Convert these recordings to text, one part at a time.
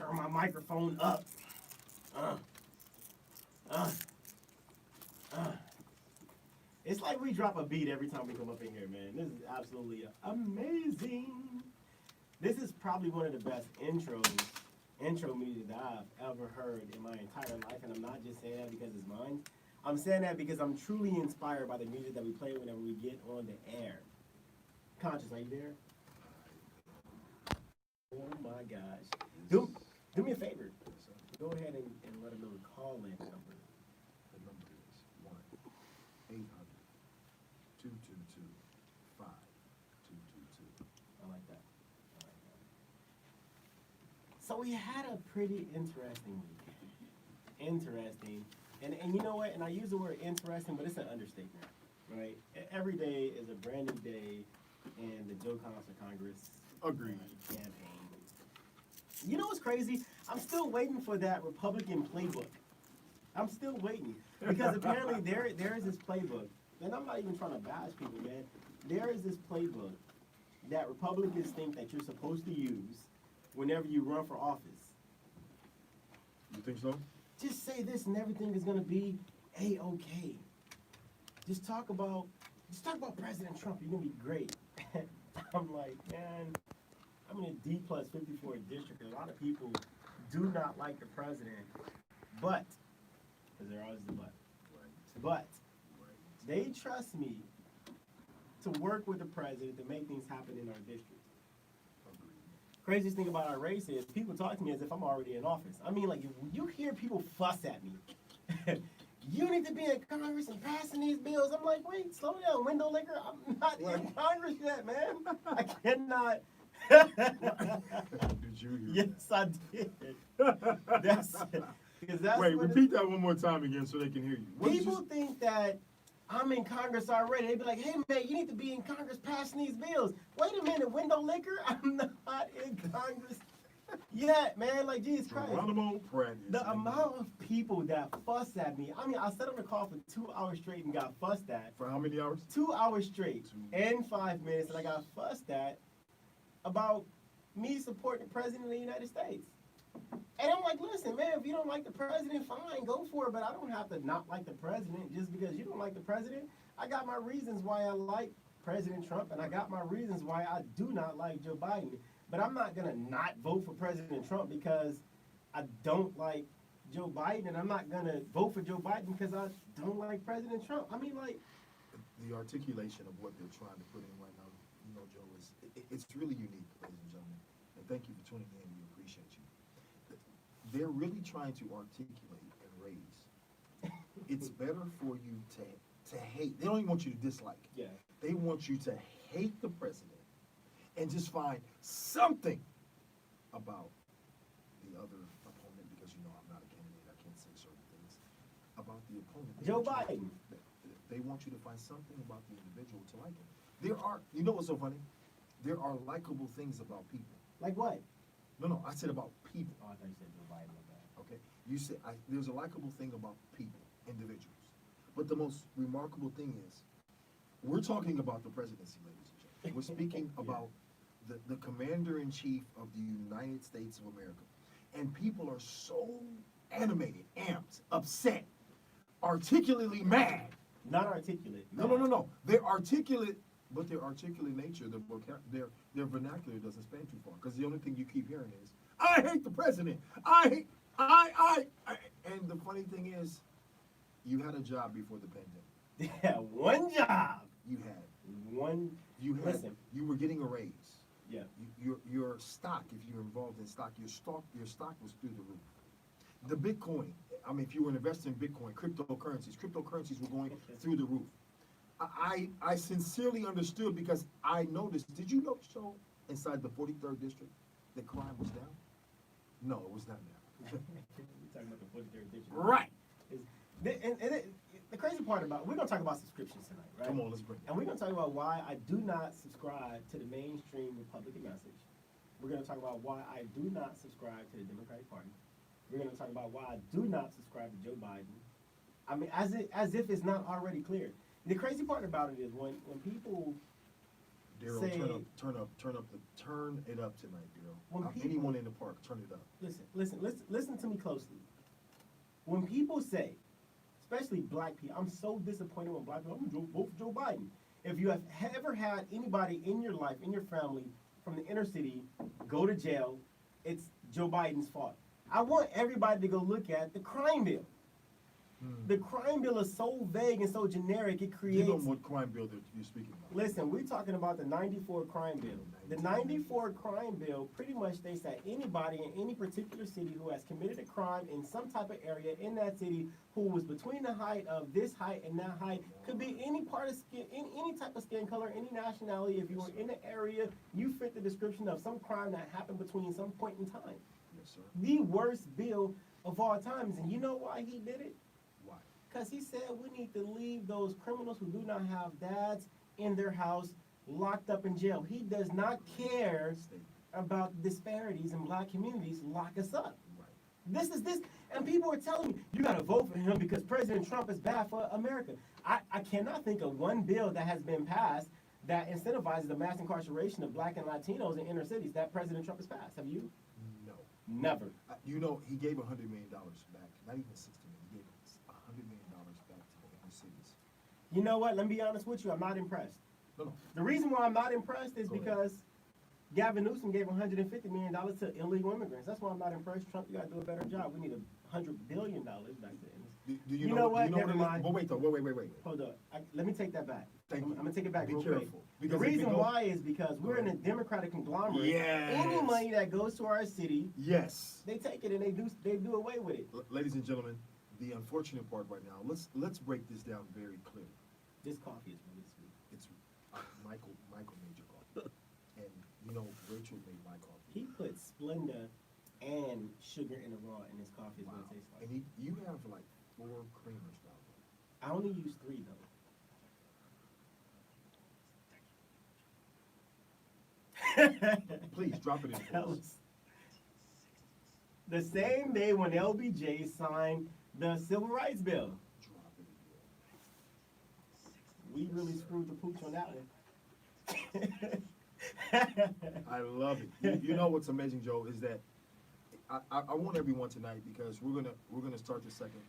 turn my microphone up. It's like we drop a beat every time we come up in here, man. This is absolutely amazing. This is probably one of the best intro music that I've ever heard in my entire life, and I'm not just saying that because it's mine. I'm saying that because I'm truly inspired by the music that we play whenever we get on the air. Conscious, are you there? Oh my gosh. Do me a favor. Go ahead and let them know the call-in number. The number is 1-800-222-5222. I like that. So we had a pretty interesting week. Interesting. And you know what? And I use the word interesting, but it's an understatement, right? Every day is a brand new day in the Joe Connors for Congress campaign. You know what's crazy? I'm still waiting for that Republican playbook. I'm still waiting. Because apparently there is this playbook, and I'm not even trying to bash people, man. There is this playbook that Republicans think that you're supposed to use whenever you run for office. You think so? Just say this and everything is gonna be A-okay. Just talk about President Trump, you're gonna be great. I'm like, man, I'm in a D plus 54 district. A lot of people do not like the president, but, because there always the but. But they trust me to work with the president to make things happen in our district. Craziest thing about our race is people talk to me as if I'm already in office. I mean, like, you hear people fuss at me. You need to be in Congress and passing these bills. I'm like, wait, slow down, window liquor. I'm not in Congress yet, man. I cannot. Did you hear Yes, I did. Wait, repeat that one more time again so they can hear you. People think that I'm in Congress already. They be like, hey, man, you need to be in Congress passing these bills. Wait a minute, window liquor? I'm not in Congress yet, man. Like, Jesus Christ. The amount of people that fuss at me. I mean, I sat on the call for 2 hours straight and got fussed at. For how many hours? 2 hours straight and 5 minutes, and I got fussed at about me supporting the President of the United States. And I'm like, listen, man, if you don't like the president, fine, go for it. But I don't have to not like the president just because you don't like the president. I got my reasons why I like President Trump, and I got my reasons why I do not like Joe Biden. But I'm not going to not vote for President Trump because I don't like Joe Biden, and I'm not going to vote for Joe Biden because I don't like President Trump. I mean, like... The articulation of what they're trying to put in right now, you know, Joe, it's really unique, ladies and gentlemen. And thank you for tuning in. We appreciate you. They're really trying to articulate and raise. It's better for you to hate. They don't even want you to dislike. Yeah. They want you to hate the president and just find something about the other opponent, because, you know, I'm not a candidate. I can't say certain things about the opponent. Joe Biden. They want you to find something about the individual to like him. There are, you know what's so funny? There are likable things about people. Like what? No, I said about people. Oh, I thought you said Joe Biden. Okay, you said there's a likable thing about people, individuals. But the most remarkable thing is, we're talking about the presidency, ladies and gentlemen. We're speaking about the commander-in-chief of the United States of America. And people are so animated, amped, upset, articulately mad. Not articulate. No. They're articulate, but their articulate nature, their vernacular doesn't span too far. Because the only thing you keep hearing is, I hate the president. I. And the funny thing is, you had a job before the pandemic. Yeah, one job. You had one. Listen. You were getting a raise. Yeah. Your stock, if you're involved in stock, your stock was through the roof. The Bitcoin, I mean, if you were an investor in Bitcoin, cryptocurrencies were going through the roof. I sincerely understood because I noticed. Did you notice, Joe, inside the 43rd district, the crime was down? No, it was not down. We're talking about the 43rd district. Right. The crazy part about, we're going to talk about subscriptions tonight, right? Come on, let's bring it. And we're going to talk about why I do not subscribe to the mainstream Republican message. We're going to talk about why I do not subscribe to the Democratic Party. We're going to talk about why I do not subscribe to Joe Biden. I mean, as if it's not already clear. The crazy part about it is when people Daryl, say, turn it up tonight, When Daryl. people- Anyone in the park, turn it up. listen to me closely. When people say, especially black people, I'm so disappointed when black people, I'm gonna vote for Joe Biden. If you have ever had anybody in your life, in your family, from the inner city, go to jail, it's Joe Biden's fault. I want everybody to go look at the crime bill. The crime bill is so vague and so generic, it Give creates... them what crime bill that you're speaking about. Listen, we're talking about the 94 crime bill. The 94 crime bill pretty much states that anybody in any particular city who has committed a crime in some type of area in that city who was between the height of this height and that height, could be any part of skin, any type of skin color, any nationality. If you were in the area, you fit the description of some crime that happened between some point in time. Yes, sir. The worst bill of all times. And you know why he did it? Why? Because he said we need to leave those criminals who do not have dads in their house locked up in jail. He does not care about disparities in black communities. Lock us up. Right. This, and people are telling me, you gotta vote for him because President Trump is bad for America. I cannot think of one bill that has been passed that incentivizes the mass incarceration of black and Latinos in inner cities that President Trump has passed. Have you? No. Never. You know, he gave $100 million back, not even 60 million. He gave $100 million back to the inner cities. You know what? Let me be honest with you. I'm not impressed. No. The reason why I'm not impressed is Go ahead. because Gavin Newsom gave $150 million to illegal immigrants. That's why I'm not impressed. Trump, you got to do a better job. We need $100 billion back then. Do You know what? Do Never mind. But wait, though. Wait. Hold up. Let me take that back. Thank I'm you. going to take it back Be real careful. quick. The Because if reason you go- why is because we're in a Democratic conglomerate. Yes. Any money that goes to our city, Yes. they take it and they do away with it. Ladies and gentlemen, the unfortunate part right now, let's break this down very clearly. This coffee is really sweet. It's Michael made your coffee. And you know, Rachel made my coffee. He put Splenda and sugar in a raw in his coffee is what it tastes like. And you have like 4 creamers down there. I only use 3 though. Please drop it in That for us. was the same day when LBJ signed the Civil Rights Bill. Drop it in. We really screwed the pooch on that one. I love it. You know what's amazing, Joe, is that I want everyone tonight, because we're gonna start the second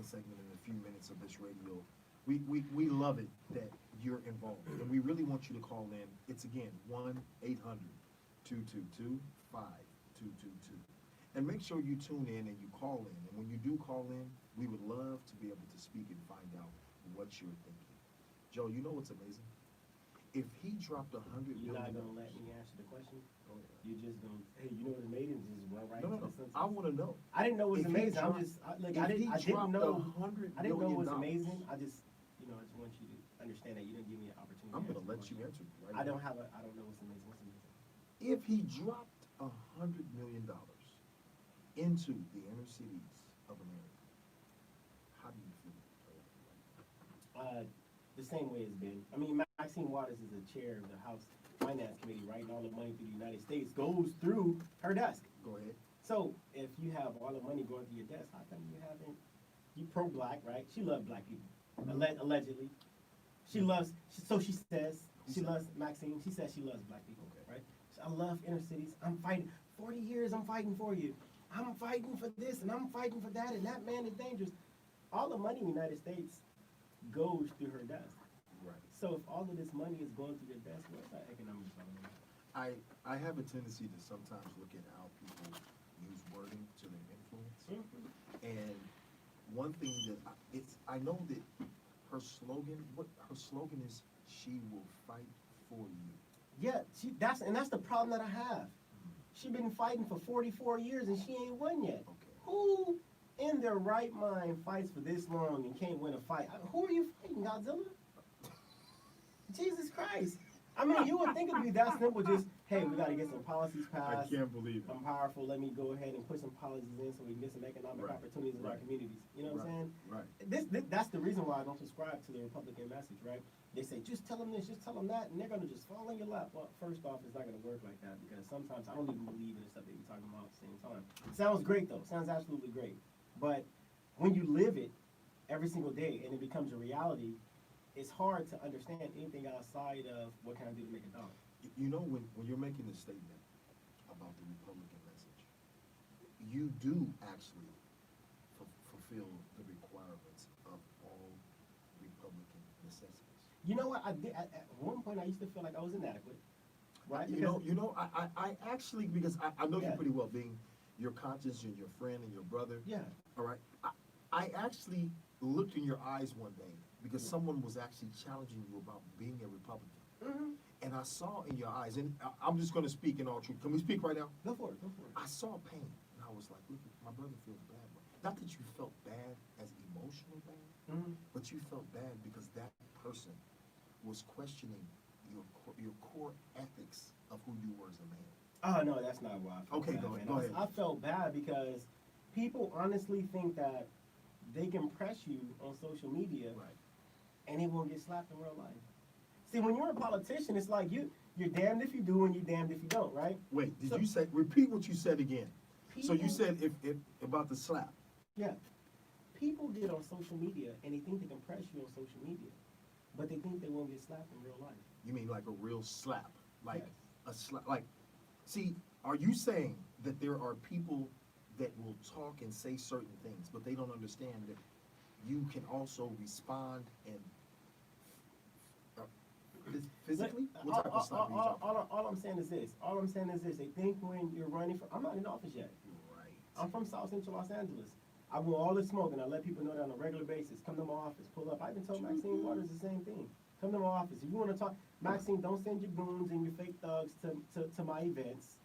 segment in a few minutes of this radio. We love it that you're involved, and we really want you to call in. It's again 1-800-222-5222, and make sure you tune in and you call in. And when you do call in, we would love to be able to speak and find out what you're thinking. Joe, you know what's amazing? If he dropped $100 You're not million, gonna let me answer the question? Go ahead. You're just gonna, hey, you know what amazing is? Just run right No. into the sentence. I want to know. I didn't know it was If he amazing. I'm dropped- just, I if didn't he know. dropped $100 I didn't know it was million, amazing. I just want you to understand that you didn't give me an opportunity. I'm to gonna let answer you the answer question. right I now. don't know what's amazing. What's amazing? If he dropped $100 million into the inner cities of America, how do you feel? The same way it's been. I mean, Maxine Waters is the chair of the House Finance Committee, right? And all the money through the United States goes through her desk. Go ahead. So if you have all the money going through your desk, how come you haven't? You pro-black, right? She loves black people, allegedly. She loves. So she says she loves Maxine. She says she loves black people, right? So I love inner cities. I'm fighting. 40 years, I'm fighting for you. I'm fighting for this and I'm fighting for that, and that man is dangerous. All the money in the United States goes through her desk. Right. So if all of this money is going through your desk, what's that economic development? I have a tendency to sometimes look at how people use wording to their influence. And one thing that I know that her slogan is, she will fight for you. Yeah, that's the problem that I have. She's been fighting for 44 years and she ain't won yet. Okay. Who in their right mind fights for this long and can't win a fight? Who are you fighting, Godzilla? Jesus Christ. I mean, you would think it would be that simple, just, hey, we got to get some policies I passed. can't believe it. I'm powerful, let me go ahead and put some policies in so we can get some economic Right, opportunities in our right. communities. You know what I'm saying? Right. That's the reason why I don't subscribe to the Republican message, right? They say, just tell them this, just tell them that, and they're going to just fall in your lap. Well, first off, it's not going to work like that, because sometimes I don't even believe in the stuff that you're talking about at the same time. Sounds great, though. Sounds absolutely great. But when you live it every single day and it becomes a reality, it's hard to understand anything outside of what can I do to make a dollar. You know, when you're making a statement about the Republican message, you do actually fulfill the requirements of all Republican necessities. You know what? I did at one point. I used to feel like I was inadequate, right? I actually, because I know Yeah. you pretty well, being your conscience and your friend and your brother. Yeah. All right. I actually looked in your eyes one day because someone was actually challenging you about being a Republican. Mm-hmm. And I saw in your eyes, and I'm just going to speak in all truth. Can we speak right now? Go for it. Go for it. I saw pain, and I was like, look, my brother feels bad. Not that you felt bad as emotional bad, Mm-hmm. but you felt bad because that person was questioning your core ethics of who you were as a man. Oh no, that's not why. I felt Okay, bad, go man. ahead. I felt bad because people honestly think that they can press you on social media, Right. and it won't get slapped in real life. See, when you're a politician, it's like you're damned if you do and you're damned if you don't, right? Wait, So- you say, repeat what you said again. So you People- said if about the slap. Yeah. People get on social media and they think they can press you on social media, but they think they won't get slapped in real life. You mean like a real slap? Like Yes. a slap? Like, see, are you saying that there are people that will talk and say certain things, but they don't understand that you can also respond and physically? What type of slap are you talking about? All I'm saying is this. All I'm saying is this. They think when you're running for, I'm not in office yet. Right. I'm from South Central Los Angeles. I want all the smoke, and I let people know that on a regular basis. Come to my office, pull up. I even told Maxine Waters the same thing. Come to my office. If you want to talk, Maxine, don't send your goons and your fake thugs to my events.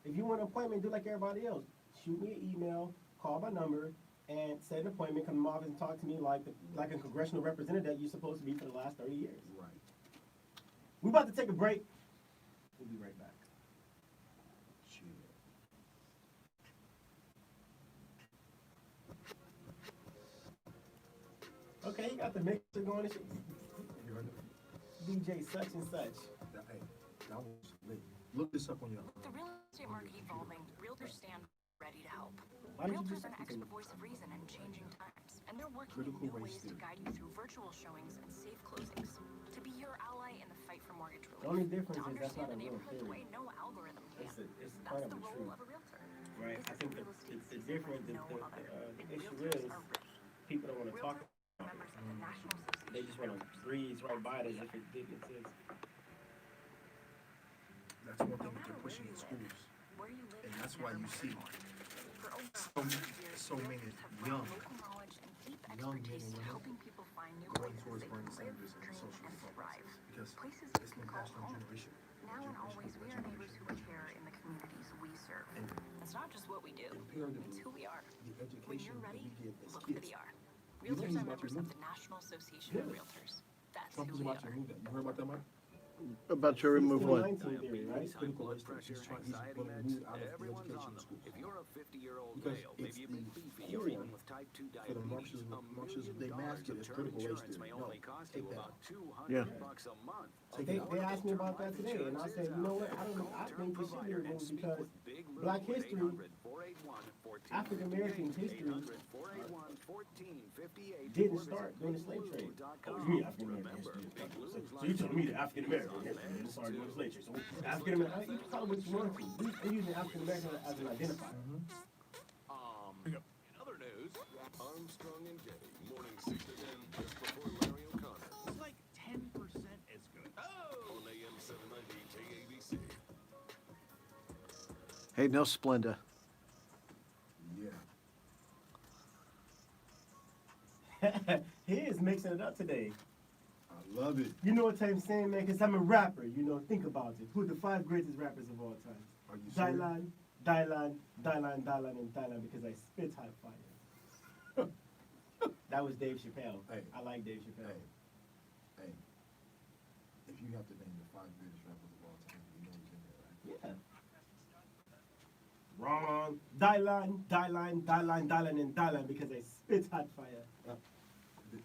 If you want an appointment, do like everybody else. Shoot me an email, call my number, and set an appointment. Come to my office and talk to me like a congressional representative that you're supposed to be for the last 30 years. Right. We're about to take a break. We'll be right back. Chill. Okay, you got the mixer going and shit. You heard it? DJ such and such. Hey, that was lit. Look this up on your. With the real estate market evolving, realtors stand ready to help. Why did you Realtors do are an something? expert voice of reason in changing times, and they're working Critical in new race ways to theory. guide you through virtual showings and safe closings. To be your ally in the fight for mortgage relief. The only difference to is that's not understand a the real neighborhood the theory. way no algorithm can. It's That's kind of the the role truth. of a realtor. Right, This I is think a real the estate season difference, like no the other. issue And is realtors are ready. people don't want to talk. Realtors are members of the National Association. They just want to breeze right by it as if it didn't exist. That's one No thing that matter they're pushing in where you schools. live, where you live And that's has why never you mattered see more. For over so 100 years, so many realtors have young brought local knowledge and deep young men expertise and to women helping people find new going places towards they Bernie can live, Sanders and the dream, social and reform thrive. because Places it's you can been call passed on home. generation. Now and always, we are neighbors who care in the communities we serve. And It's not just what we do, imperatively, it's who we are. the When education you're that ready, we get as look for kids. the R. You think Realtors he's are about to members of remove the National Association Yeah. of Realtors. That's Trump who is we about to are. remove that. You heard about that, Mike? About to remove what? 1619 theory, right? Critical race theory. He's going to remove out of the Everyone's education on them. schools. If you're a 50-year-old Because male, it's maybe a the bit beefy, or theory one with type 2 for the diabetes, Marxism, they mask it as of term critical race insurance theory. may No, only cost take you that about out. $200 a month. Take They it out. asked me about that today, and I said, you know what? I don't know. I think it should be removed because Black history, African American history, didn't start during the slave trade. Oh, you mean African American history? So you telling me that African American history didn't start during the slave trade? So African American, you can call it what you want to. We're using African American as an identifier. In other news, Armstrong and Getty, morning 6 to 10, just before Larry O'Connor. It's like 10% as good. On AM 790 KABC. Hey, no Splenda. Yeah. He is mixing it up today. I love it. You know what I'm saying, man? Because I'm a rapper, you know, think about it. Who are the 5 greatest rappers of all time? Are you serious? Dylan, and Thailand because I spit hot fire. That was Dave Chappelle. Hey. I like Dave Chappelle. Hey, if you have to name the 5 greatest rappers of all time, you know who's in there, right? Yeah. Wrong. Dylan, and Dylan because I spit hot fire.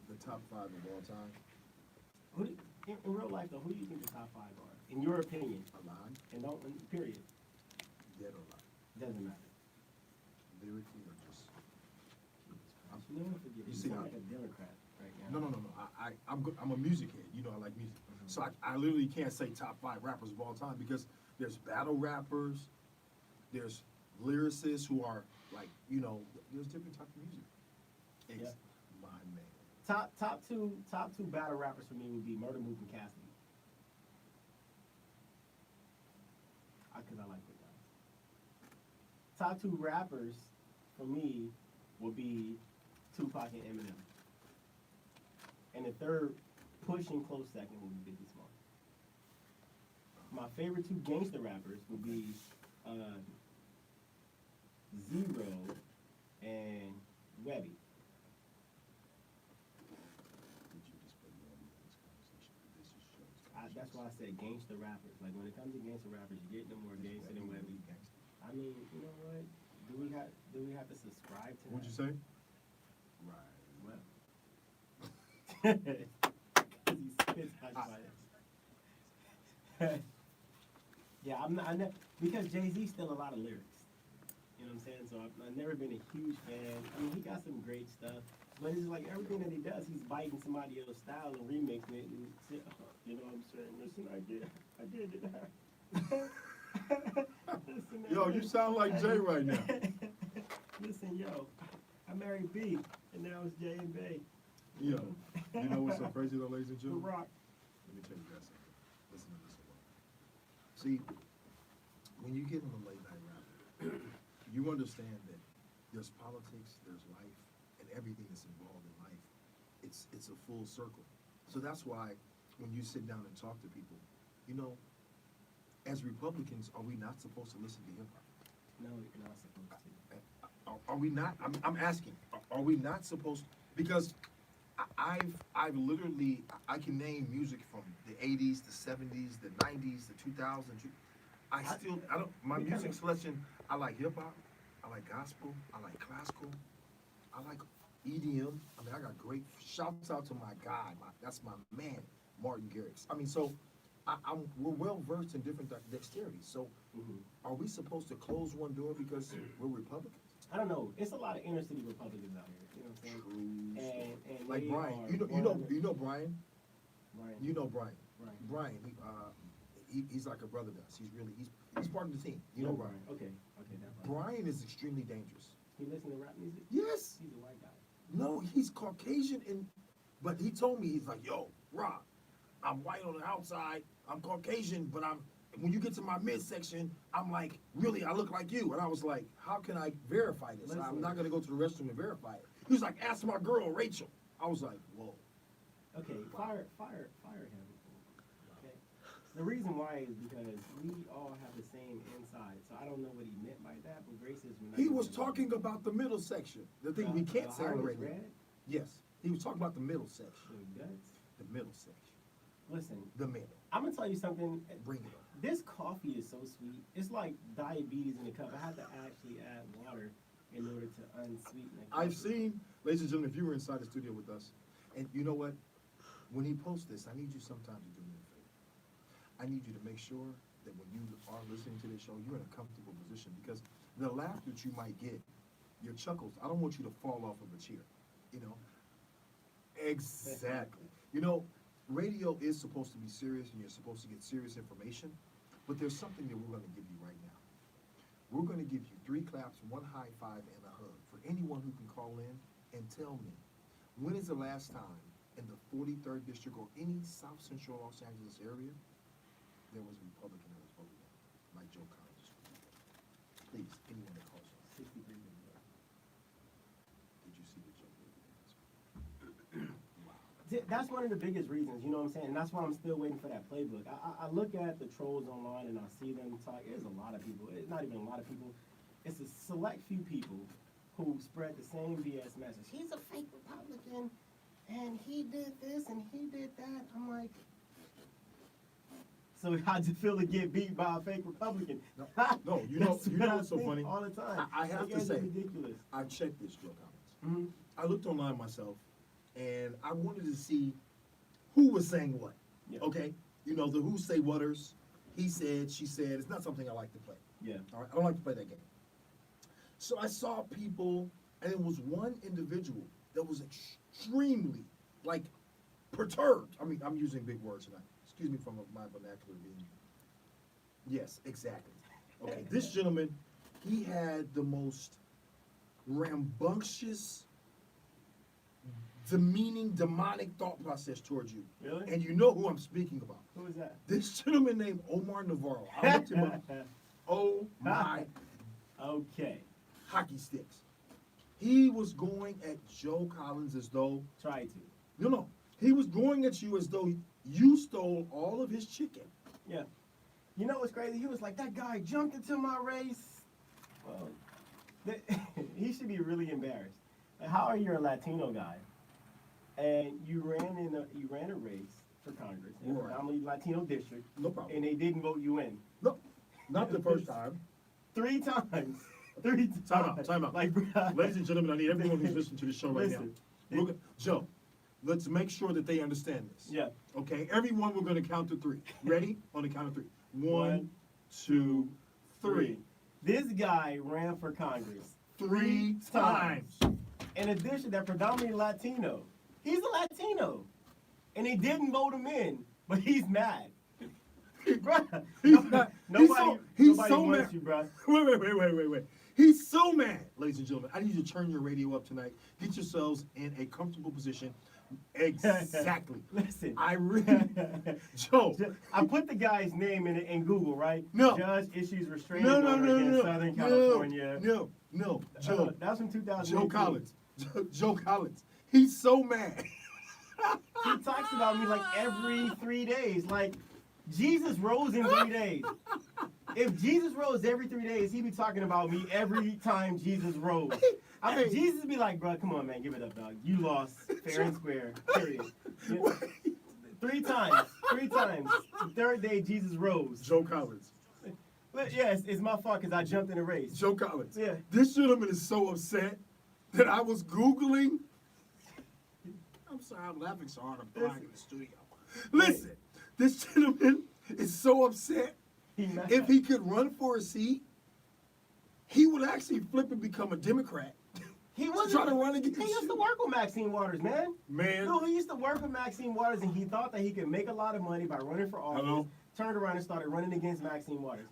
The top 5 of all time, Who do, in real life, though, who do you think the top 5 are? In your opinion. alive, And don't, period. dead or alive, Doesn't matter. lyrically or just. You never forget. You You see sound how- like a Democrat. right now. No. I'm good. I'm a music head. You know, I like music. So I literally can't say top 5 rappers of all time because there's battle rappers, there's lyricists who are like, you know, there's different types of music. Yeah. My man. Top two battle rappers for me would be Murder Mook and Cassidy. Because I like the guys. Top 2 rappers for me would be Tupac and Eminem. And the third, pushing close second, would be Biggie Smalls. My favorite 2 gangster rappers would be Zero and Webby. That's why I said gangster rappers. Like when it comes to gangster rappers, you get no more gangster than Webby. I mean, you know what? Do we have to subscribe to What'd you that? say? Right. Well. Because he spits hot fire. Yeah, I'm not, because Jay-Z still a lot of lyrics. You know what I'm saying? So I've never been a huge fan. I mean, he got some great stuff, but it's like everything that he does, he's biting somebody else's style and remixing it. And you know what I'm saying? Listen, I get it. Listen, Yo, you sound like Jay right now. Listen, yo, I married B, and now it's J and Bay. Yo, you know what's so crazy though, ladies and The gentlemen? Rock. Let me tell you guys something. Listen to this one. See, when you get on a late night rap, you understand that there's politics, there's life, and everything that's involved in life. It's a full circle. So that's why when you sit down and talk to people, you know, as Republicans, are we not supposed to listen to hip hop? No, you're not supposed to. Are we not? I'm asking. Are we not supposed? Because I've literally, I can name music from the 80s, the 70s, the 90s, the 2000s. My music selection, I like hip hop, I like gospel, I like classical, I like EDM. I mean, I got great, shouts out to my guy, that's my man, Martin Garrix. I mean, so we're well versed in different dexterities. So are we supposed to close one door because we're Republicans? I don't know. It's a lot of inner city Republicans out here. You know what I'm saying? And Like they Brian, are you know Brian. Brian. You know Brian. Brian. He's like a brother to us. He's part of the team. You know Brian. Okay. That Brian is extremely dangerous. He listen to rap music? Yes. He's a white guy. No, he's Caucasian, but he told me, he's like, yo, Rob, I'm white on the outside, I'm Caucasian, but when you get to my midsection, I'm like, really, I look like you. And I was like, how can I verify this? I'm not gonna go to the restroom and verify it. He was like, ask my girl, Rachel. I was like, whoa. Okay, fire him. Okay. The reason why is because we all have the same inside, so I don't know what he meant by that, but Grace is. He was talking about the middle section, the thing we can't say on the radio. Red? Yes, he was talking about the middle section. The guts? The middle section. Listen, The middle. I'm gonna tell you something. Bring it on. This coffee is so sweet. It's like diabetes in a cup. I had to actually add water in order to unsweeten it. I've seen, ladies and gentlemen, if you were inside the studio with us, and you know what? When he posts this, I need you sometime to do me a favor. I need you to make sure that when you are listening to this show, you're in a comfortable position, because the laugh that you might get, your chuckles, I don't want you to fall off of a chair, you know? Exactly. You know, radio is supposed to be serious, and you're supposed to get serious information, but there's something that we're gonna give you right now. We're gonna give you 3 claps, 1 high five, and a hug for anyone who can call in and tell me, when is the last time in the 43rd District or any South Central Los Angeles area there was a Republican that was voted in, like Joe Collins? Please, anyone that calls in. 63 minutes. Did you see the Joe did? Wow. That's one of the biggest reasons, you know what I'm saying? And that's why I'm still waiting for that playbook. I look at the trolls online and I see them talk. There's a lot of people. It's not even a lot of people. It's a select few people who spread the same BS message. He's a fake Republican, and he did this and he did that. I'm like, so how'd you feel to get beat by a fake Republican? No, you know That's what I what's so think funny? all the time. I have You to guys are say, ridiculous. I checked this, Joe Collins. Mm-hmm. I looked online myself, and I wanted to see who was saying what. Yeah. Okay, you know, the who say whaters. He said, she said. It's not something I like to play. Yeah. All right, I don't like to play that game. So I saw people, and it was one individual that was extremely like perturbed. I mean, I'm using big words tonight. Excuse me from my vernacular being. Yes, exactly. Okay, this gentleman, he had the most rambunctious, demeaning, demonic thought process towards you. Really? And you know who I'm speaking about. Who is that? This gentleman named Omar Navarro. I looked him up. Oh my Okay. hockey sticks. He was going at Joe Collins as though, Try to. no, he was going at you as though you stole all of his chicken. Yeah. You know what's crazy? He was like, that guy jumped into my race. Well, he should be really embarrassed. Like, how are you a Latino guy, and you ran a race for Congress in a Right. predominantly Latino district, No problem. and they didn't vote you in No, not the first time. 3 times. 3 times. Time out. Like, bruh. Ladies and gentlemen, I need everyone who's listening to the show right Listen. now. Look, Joe, let's make sure that they understand this. Yeah. Okay, everyone, we're going to count to 3. Ready? On the count of 3. 1, 2, 3. This guy ran for Congress 3 times. in a district that predominantly Latino. He's a Latino, and they didn't vote him in, but he's mad. Bruh, He's not. nobody He's wants so mad. you, bruh. Wait. He's so mad, ladies and gentlemen. I need you to turn your radio up tonight. Get yourselves in a comfortable position. Exactly. Listen. I really, Joe. I put the guy's name in Google, right? No. Judge issues restraining No, order against Southern California. No, Joe. That was from 2000. Joe Collins. Joe Collins. He's so mad. He talks about me like every 3 days. Like, Jesus rose in 3 days. If Jesus rose every 3 days, he'd be talking about me every time Jesus rose. Hey. Jesus would be like, bro, come on, man, give it up, dog. You lost fair and square, period. 3 times. The 3rd day, Jesus rose. Joe Collins. But yeah, it's my fault because I jumped in a race. Joe Collins. Yeah. This gentleman is so upset that I was Googling. I'm sorry, I'm laughing so hard I'm crying in the studio. Listen, this gentleman is so upset. He mad. If he could run for a seat, he would actually flip and become a Democrat. He wasn't trying to run against He used to you. work with Maxine Waters, man. Man. No, he used to work with Maxine Waters, and he thought that he could make a lot of money by running for office. Hello? Turned around and started running against Maxine Waters.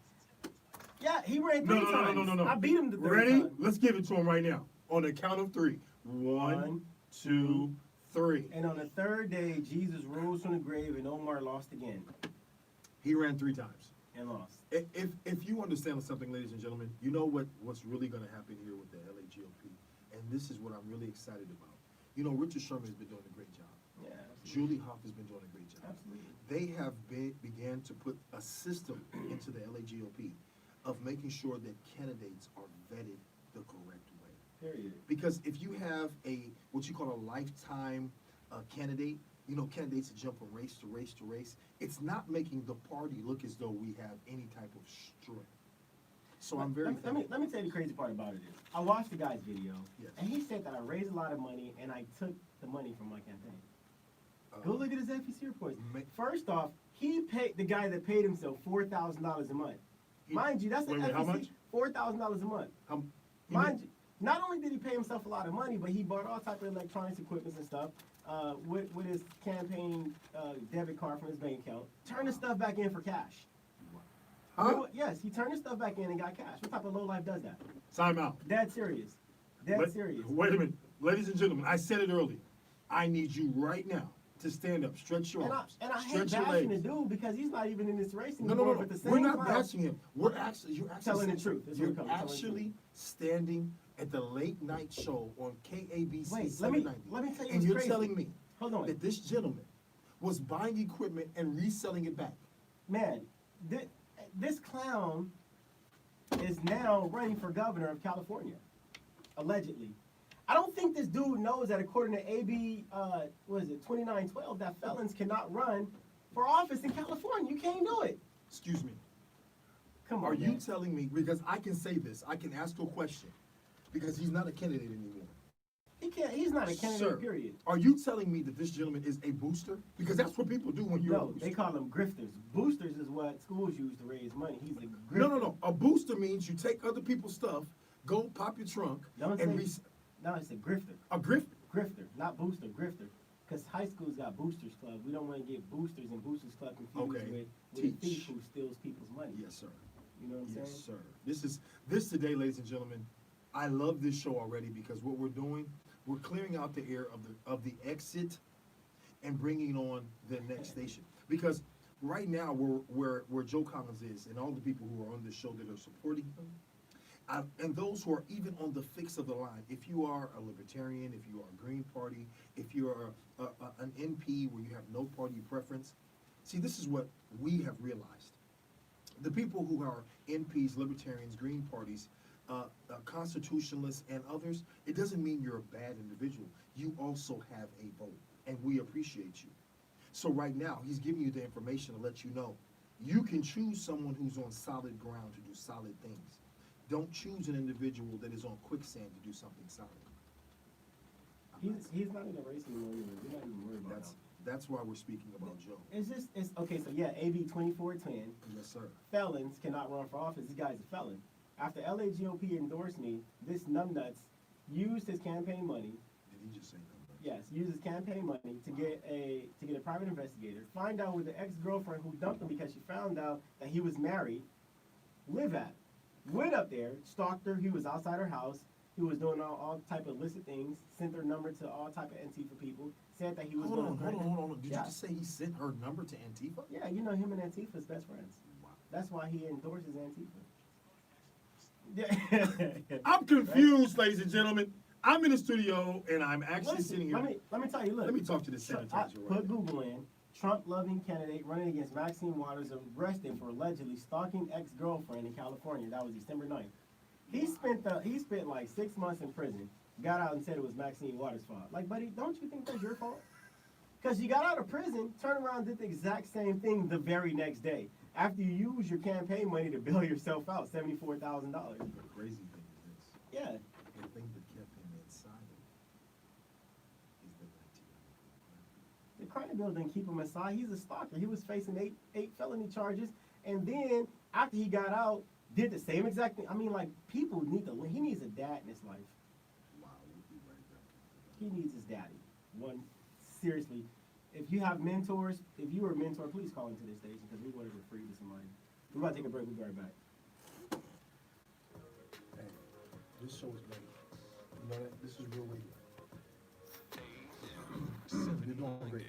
Yeah, he ran No, 3 no, times. no, no, no, no. I beat him the 3rd Ready? time. Let's give it to him right now. On the count of 3. 1, 2, 3. And on the 3rd day, Jesus rose from the grave, and Omar lost again. He ran 3 times. And lost. If you understand something, ladies and gentlemen, you know what's really going to happen here with the LA GOP, and this is what I'm really excited about. You know, Richard Sherman has been doing a great job. Yeah, Julie Hoff has been doing a great job. absolutely. They have began to put a system into the LA GOP of making sure that candidates are vetted the correct way. Period. Because if you have what you call a lifetime candidate, you know, candidates that jump from race to race to race, it's not making the party look as though we have any type of strength. So I'm very let me tell you the crazy part about it is, I watched the guy's video, Yes. and he said that I raised a lot of money, and I took the money from my campaign. Go look at his FEC reports. First off, he paid the guy that paid himself $4,000 a month. Mind you, that's an Wait, how much? FEC, $4,000 a month. Mind you, not only did he pay himself a lot of money, but he bought all type of electronics equipment and stuff with his campaign debit card from his bank account. Turned the stuff back in for cash. Huh? Yes, he turned his stuff back in and got cash. What type of low life does that? Time out. Dead serious. Serious. Wait a minute. Ladies and gentlemen, I said it earlier. I need you right now to stand up, stretch your arms, And I hate stretch your bashing the legs. dude because he's not even in this race No, anymore. no, no. But the same We're not clown- bashing him. You're actually Telling the saying- truth. That's what You're it comes to, telling the actually standing at the late night show on KABC Wait, let 790. me tell you and what's you're crazy. telling me Hold on. that this gentleman was buying equipment and reselling it back. Man, this clown is now running for governor of California, allegedly. I don't think this dude knows that according to AB, 2912, that felons cannot run for office in California. You can't do it. Excuse me. Come on, Are you man. telling me, because I can say this, I can ask a question, because he's not a candidate anymore. He can't. He's not a candidate. Sir, Period. Are you telling me that this gentleman is a booster? Because that's what people do when you're a No, booster. they call them grifters. Boosters is what schools use to raise money. He's a grifter. No. A booster means you take other people's stuff, go pop your trunk, Don't and say- No, it's a grifter. a grifter. Grifter, not booster. Grifter. because high school's got boosters club. We don't want to get boosters and boosters club confused Okay. with a thief Teach. who steals people's money. Yes, sir. You know what I'm Yes, saying? sir. This today, ladies and gentlemen. I love this show already because what we're doing, we're clearing out the air of the exit and bringing on the next station. Because right now, where Joe Collins is and all the people who are on this show that are supporting him, and those who are even on the fix of the line, if you are a libertarian, if you are a Green Party, if you are an NP where you have no party preference, see, this is what we have realized. The people who are NPs, libertarians, Green Parties, constitutionalists, and others, it doesn't mean you're a bad individual. You also have a vote, and we appreciate you. So right now, he's giving you the information to let you know you can choose someone who's on solid ground to do solid things. Don't choose an individual that is on quicksand to do something solid. He's not in the race anymore. We're not even worried about That's why we're speaking about Joe. it's okay. So yeah, AB 2410. Yes, sir. Felons cannot run for office. This guy's a felon. After LA GOP endorsed me, this numbnuts used his campaign money. Did he just say that? Yes, used his campaign money to get a private investigator. Find out where the ex-girlfriend who dumped him because she found out that he was married live at. Went up there, stalked her. He was outside her house. He was doing all type of illicit things. Sent her number to all type of Antifa people. Said that he was. Hold on. Did Yeah. you just say he sent her number to Antifa? Yeah, you know him and Antifa's best friends. Wow. That's why he endorses Antifa. Yeah. I'm confused, ladies and gentlemen. I'm in the studio and I'm actually Listen, sitting here. let me tell you. Look, Let me talk to the sanitizer Put right now. Google in. Trump-loving candidate running against Maxine Waters arrested for allegedly stalking ex-girlfriend in California. That was December 9th. He spent like 6 months in prison. Got out and said it was Maxine Waters' fault. Like, buddy, don't you think that's your fault? Because you got out of prison, turned around, and did the exact same thing the very next day. After you use your campaign money to bail yourself out, $74,000. The crazy thing is this. Yeah. The thing that kept him inside is the 19. The crime bill didn't keep him inside. He's a stalker. He was facing eight felony charges, and then after he got out, did the same exact thing. I mean, like, people need to. He needs a dad in his life. Wow, we'll be right back. He needs his daddy. Seriously, if you have mentors, if you are a mentor, please call into this station because we want to refer you to somebody. We're about to take a break. We'll be right back. Hey, this show is great. You know that? This is real radio. You're doing great.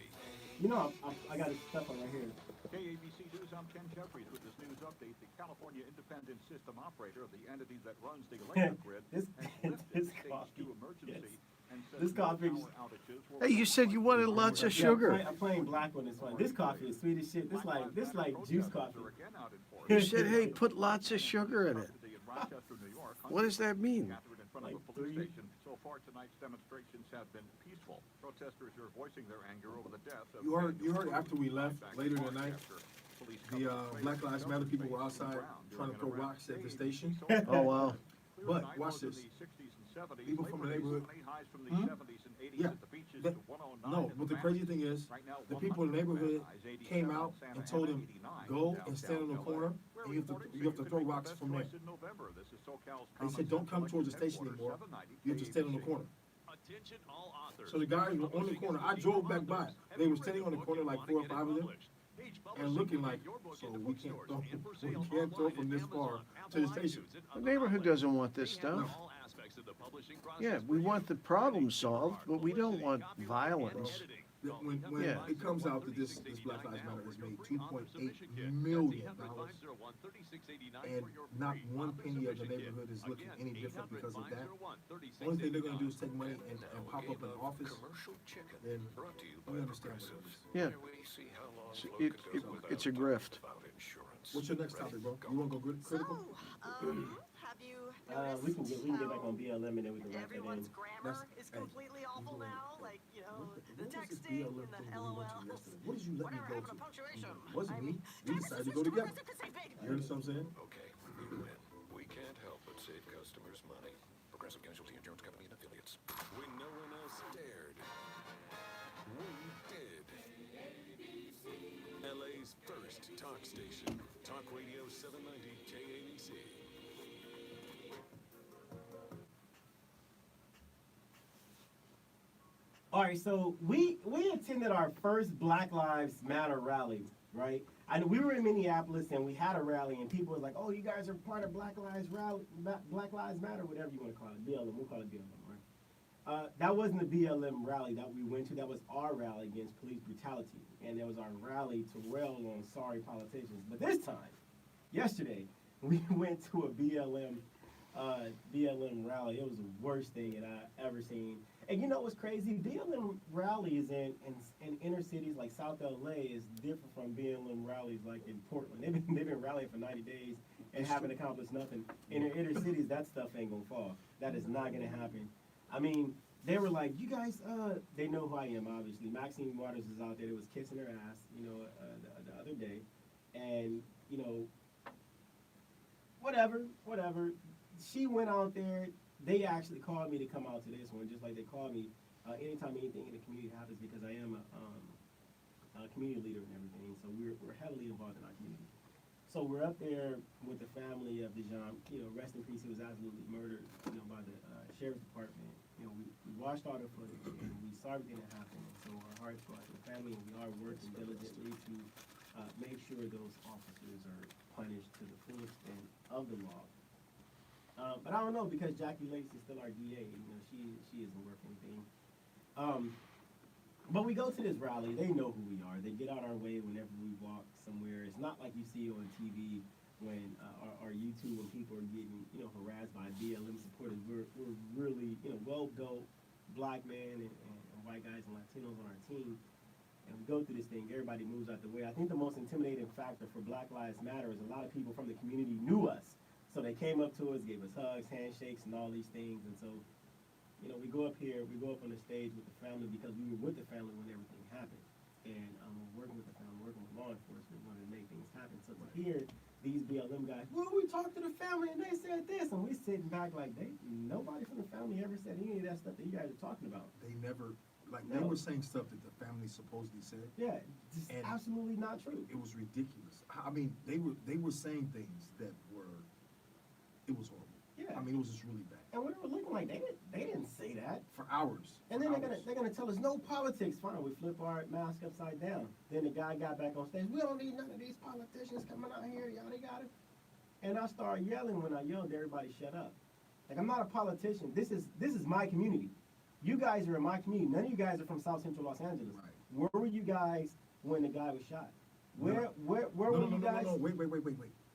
You know, I got his stuff on right here. KABC News, I'm Ken Jeffries with this news update. The California Independent System Operator of the entity that runs the electric grid This- has lifted this stage coffee, 2 emergency and says This coffee- power outages will Hey, you said you wanted lots of Yeah, sugar. I'm playing black on this one. This coffee is sweet as shit. This like juice coffee. are again out in force. You said, hey, put lots of sugar in it. In Rochester, New York, What does that mean? gathered in front of Like a police 3. station. So far, tonight's demonstrations have been peaceful. Protesters are voicing their anger over the death of You heard after we left later tonight, the Black Lives Matter people were outside trying to throw rocks at the station. Oh, wow. But watch this. People from the neighborhood. Yeah. No, but the crazy thing is, the people in the neighborhood came out and told him, go and stand on the corner, and you have to throw rocks from there. They said, don't come towards the station anymore. You have to stand on the corner. So the guys were on the corner. I drove back by. They were standing on the corner, like 4 or 5 of them, and looking like, so we can't throw from this far to the station. The neighborhood doesn't want this stuff. Yeah, we want the problem solved, but we don't want violence. When Yeah. it comes out that this Black Lives Matter has made $2.8 million, and not one penny of the neighborhood is looking any different because of that. The only thing they're gonna do is take money and pop up an office, then we understand what it is. Yeah, it's a grift. What's your next topic, bro? You wanna go critical? Have you We can noticed get back how on BLM and then we can wrap it everyone's in. grammar That's- is hey, completely awful now? Like, you know, the What was this texting BLM and the thing we went to LOLs. yesterday? What did you let me Whatever go happened to to? punctuation? Wasn't I me. mean, We Texas decided to is go too together. aggressive to say big. You understand what I'm saying? Okay, we win. We can't help but save customers money. Progressive Casualty Insurance Company and affiliates. When no one else dared, we did. LA's first talk station. Talk Radio 790 KABC. All right, right, so we attended our first Black Lives Matter rally, right? And we were in Minneapolis and we had a rally and people were like, "Oh, you guys are part of Black Lives Matter, whatever you want to call it, BLM. We'll call it BLM, right?" That wasn't the BLM rally that we went to. That was our rally against police brutality, and that was our rally to rail on sorry politicians. But this time, yesterday, we went to a BLM rally. It was the worst thing that I ever seen. And you know what's crazy? BLM rallies in inner cities like South LA is different from BLM rallies like in Portland. They've been rallying for 90 days and haven't accomplished nothing. In the inner cities, that stuff ain't gonna fall. That is not gonna happen. I mean, they were like, you guys, they know who I am, obviously. Maxine Waters is out there. They was kissing her ass, you know, the other day. And, you know, whatever. She went out there. They actually called me to come out to this one, just like they called me anytime anything in the community happens, because I am a community leader and everything. So we're heavily involved in our community. So we're up there with the family of Dejan. You know, rest in peace. He was absolutely murdered, you know, by the sheriff's department. You know, we watched all the footage and we saw everything that happened. And so our hearts go out to the family, and we are working diligently to make sure those officers are punished to the full extent of the law. But I don't know, because Jackie Lace is still our DA. You know, she isn't working anything. But we go to this rally. They know who we are. They get out our way whenever we walk somewhere. It's not like you see on TV when or YouTube when people are getting, you know, harassed by BLM supporters. We're really, you know, well-built black men and white guys and Latinos on our team. And we go through this thing. Everybody moves out the way. I think the most intimidating factor for Black Lives Matter is a lot of people from the community knew us. So they came up to us, gave us hugs, handshakes, and all these things. And so, you know, we go up on the stage with the family because we were with the family when everything happened. And we're working with the family, working with law enforcement, wanting to make things happen. So to hear these BLM guys, well, we talked to the family and they said this, and we sitting back like, nobody from the family ever said any of that stuff that you guys are talking about. They never, like, they were saying stuff that the family supposedly said. Yeah, just absolutely not true. It was ridiculous. I mean, they were saying things that were, it was horrible. Yeah. I mean, it was just really bad. And we were looking like they didn't say that. For hours. And then they're gonna tell us no politics. Fine, we flip our mask upside down. Then the guy got back on stage. We don't need none of these politicians coming out here. Y'all, they got it. And I started yelling. When I yelled, everybody shut up. Like, I'm not a politician. This is my community. You guys are in my community. None of you guys are from South Central Los Angeles. Right. Where were you guys when the guy was shot? Where were you guys? No, wait.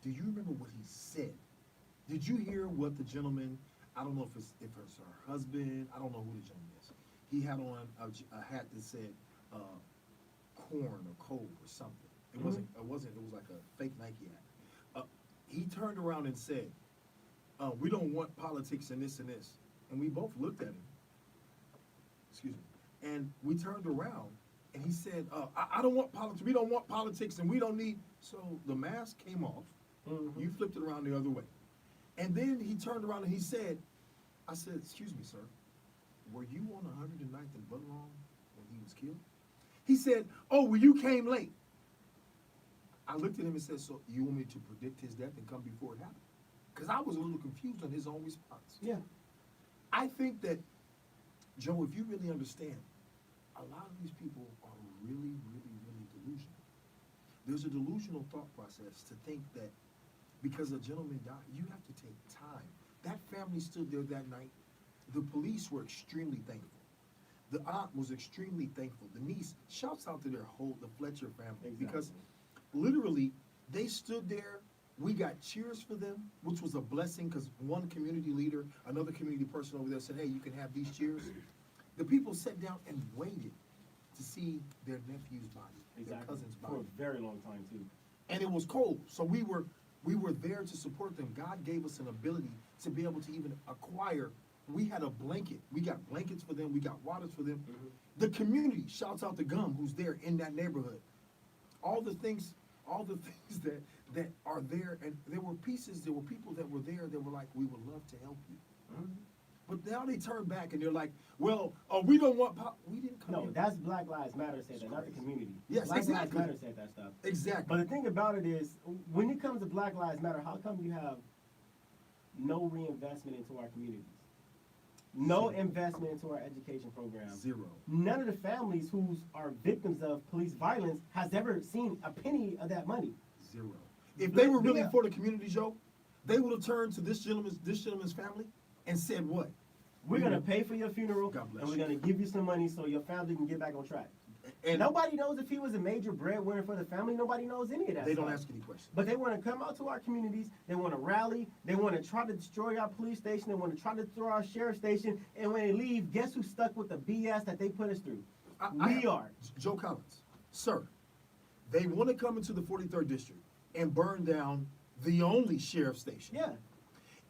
Do you remember what he said? Did you hear what the gentleman, I don't know if it's her husband, I don't know who the gentleman is. He had on a hat that said corn or coal or something. It wasn't, it was like a fake Nike hat. He turned around and said, we don't want politics in this and this. And we both looked at him. Excuse me. And we turned around and he said, I don't want politics, we don't want politics, and we don't need, so the mask came off. You flipped it around the other way. And then he turned around and he said, I said, excuse me, sir, were you on 109th and Budlong when he was killed? He said, oh, well, you came late. I looked at him and said, so you want me to predict his death and come before it happened? Because I was a little confused on his own response. Yeah. I think that, Joe, if you really understand, a lot of these people are really, really, really delusional. There's a delusional thought process to think that because a gentleman died, you have to take time. That family stood there that night. The police were extremely thankful. The aunt was extremely thankful. The niece, shouts out to the Fletcher family. Exactly. Because literally, they stood there. We got cheers for them, which was a blessing because one community leader, another community person over there said, hey, you can have these cheers. The people sat down and waited to see their nephew's body, their cousin's body. For a very long time, too. And it was cold, so we were there to support them. God gave us an ability to be able to even acquire. We had a blanket. We got blankets for them. We got waters for them. The community shouts out to Gum, who's there in that neighborhood. All the things that are there, and there were people that were there that were like, we would love to help you. But now they turn back and they're like, well, we don't want we didn't come. No, that's Black Lives Matter said that, not the community. Yes, Black exactly. Lives Matter said that stuff. Exactly. But the thing about it is, when it comes to Black Lives Matter, how come you have no reinvestment into our communities? No investment into our education program. Zero. None of the families who are victims of police violence has ever seen a penny of that money. Zero. If they were really Yeah. for the community, Joe, they would have turned to this gentleman's family and said what? We're gonna pay for your funeral, God bless and we're you. gonna give you some money so your family can get back on track. And Nobody knows if he was a major breadwinner for the family. Nobody knows any of that. they don't stuff. ask any questions. But they want to come out to our communities. They want to rally. They want to try to destroy our police station. They want to try to destroy our sheriff station. And when they leave, guess who's stuck with the BS that they put us through? We are. Joe Collins, sir, they want to come into the 43rd District and burn down the only sheriff station. Yeah.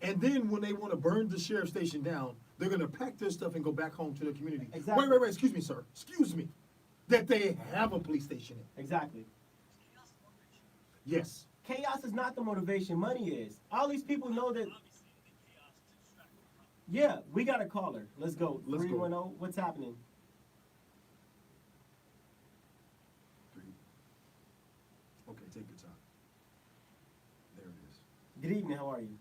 And then when they want to burn the sheriff station down, they're going to pack their stuff and go back home to their community. Exactly. Wait, excuse me, sir. Excuse me. That they have a police station in. Exactly. Yes. Chaos is not the motivation. Money is. All these people know that. Yeah, we got a caller. Let's go. Let's go. 310. What's happening? Okay, take your time. There it is. Good evening. How are you?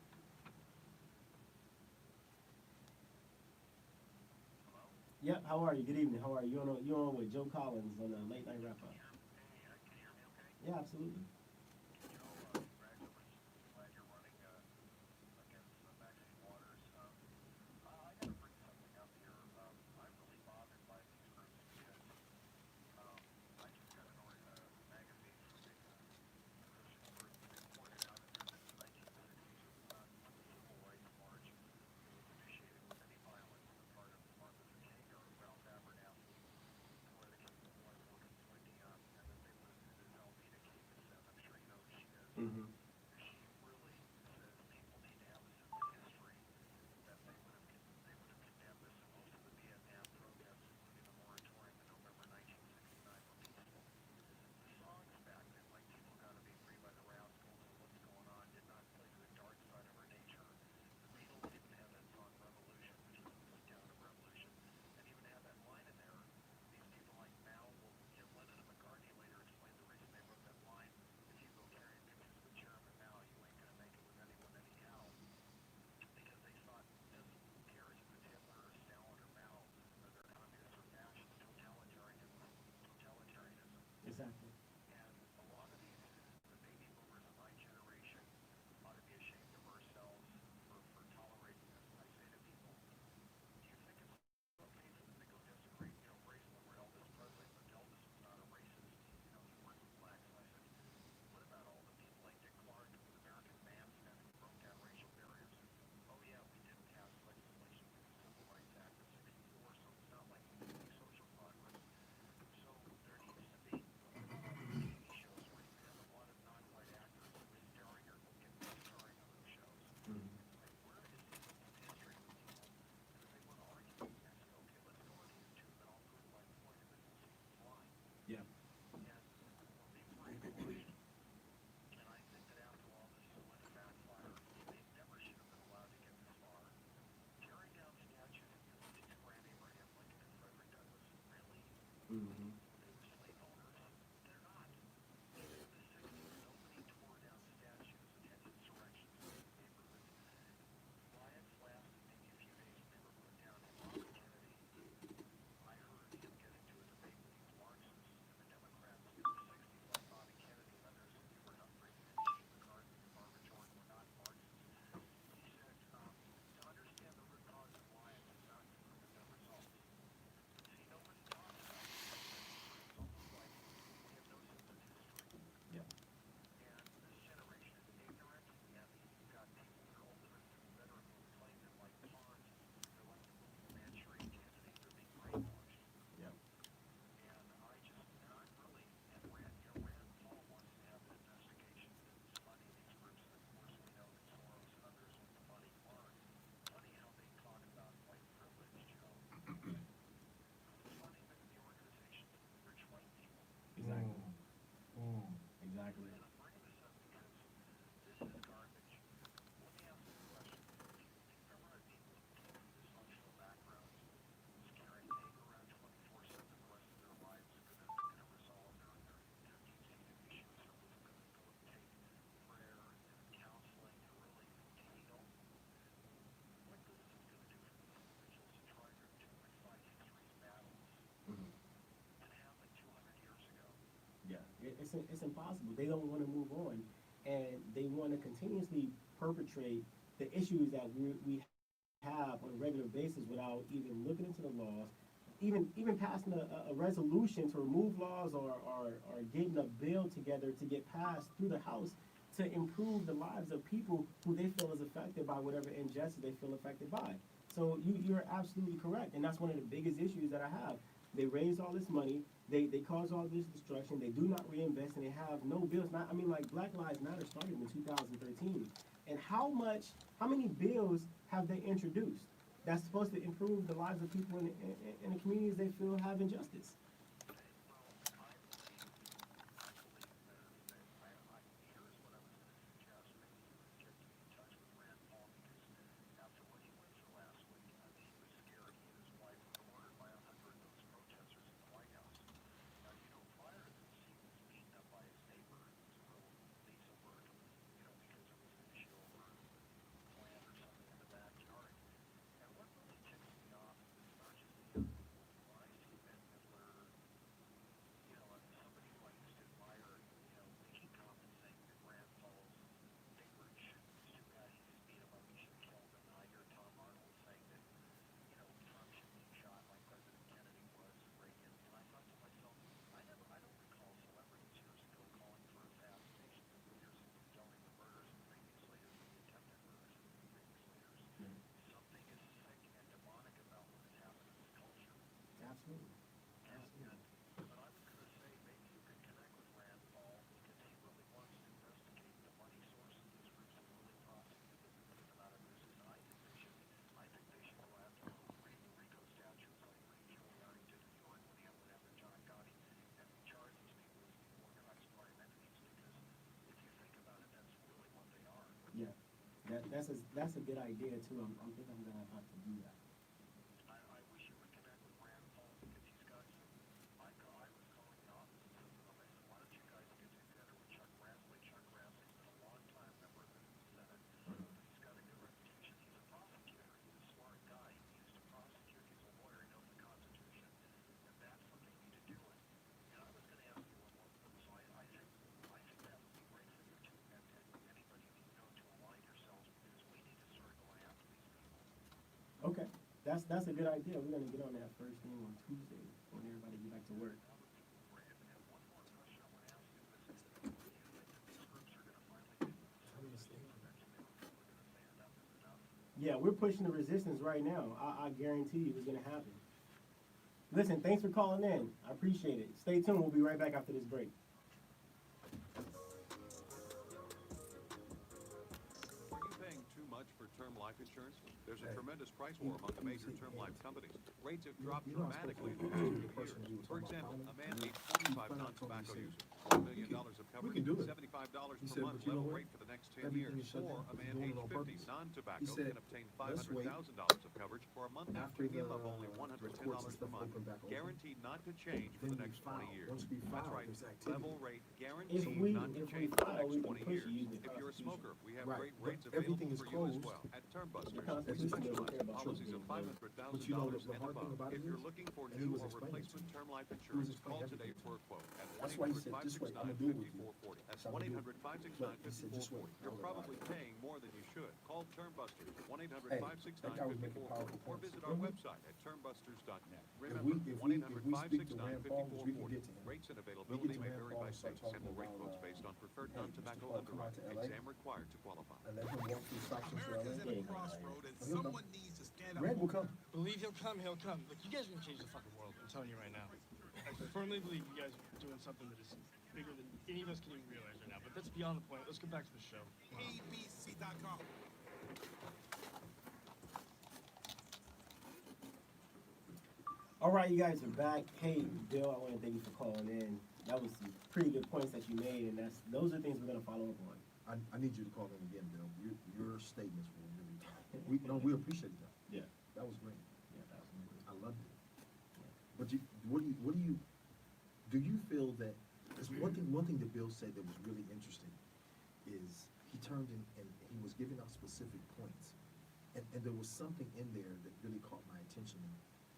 Yep. How are you? Good evening. How are you? You're on with Joe Collins on the Late Night Wrap Up. Yeah, absolutely. Mm-hmm. Exactly. Yeah. Mm-hmm. it's impossible. They don't want to move on, and they want to continuously perpetrate the issues that we have on a regular basis without even looking into the laws, even passing a resolution to remove laws or getting a bill together to get passed through the House to improve the lives of people who they feel is affected by whatever injustice they feel affected by. So you're absolutely correct, and that's one of the biggest issues that I have. They raise all this money, they cause all this destruction, they do not reinvest, and they have no bills. Not, I mean, like, Black Lives Matter started in 2013, and how many bills have they introduced that's supposed to improve the lives of people in the communities they feel have injustice? Absolutely. Yeah, that's a good idea too. I'm thinking I'm gonna have to do that. Okay, that's a good idea. We're gonna get on that first thing on Tuesday when everybody get back to work. Yeah, we're pushing the resistance right now. I guarantee you it's gonna happen. Listen, thanks for calling in. I appreciate it. Stay tuned. We'll be right back after this break. Are you paying too much for term life insurance? There's a tremendous price war among the major term life companies. Rates have dropped dramatically in the past 2 years. For example, a man aged 45 non-tobacco user, $1 million of coverage, $75 per month level rate for the next 10 years. Or a man aged 50 non-tobacco can obtain $500,000 of coverage for a monthly premium of only $110 per month, guaranteed not to change for the next 20 years. That's right, level rate guaranteed not to change for the next 20 years. If you're a smoker, we have great rates available for you as well at Term Busters. We specialize in policies of $500,000 and above. If you're looking for new or replacement term life insurance, call today for a quote at 1-800-569-5440. That's 1-800-569-5440. You're probably paying more than you should. Call Term Busters, 1-800-569-5440, or visit our website at termbusters.net. Remember, 1-800-569-5440. Rates and availability may vary by state. Sample rate quotes based on preferred non-tobacco underwriting. Exam required to qualify. America's at a crossroad and someone needs to stand up. Red will come. Believe he'll come, he'll come. Look, you guys are gonna change the fucking world. I'm telling you right now. I firmly believe you guys are doing something that is bigger than any of us can even realize right now. But that's beyond the point. Let's get back to the show. KABC.com. All right, you guys are back. Hey, Bill, I want to thank you for calling in. That was some pretty good points that you made, and those are things we're gonna follow up on. I need you to call in again, Bill. Your statements were really, we appreciate that. Yeah. That was great. Yeah, absolutely. I loved it. But do you feel that, because one thing that Bill said that was really interesting is he turned in and he was giving out specific points. And there was something in there that really caught my attention.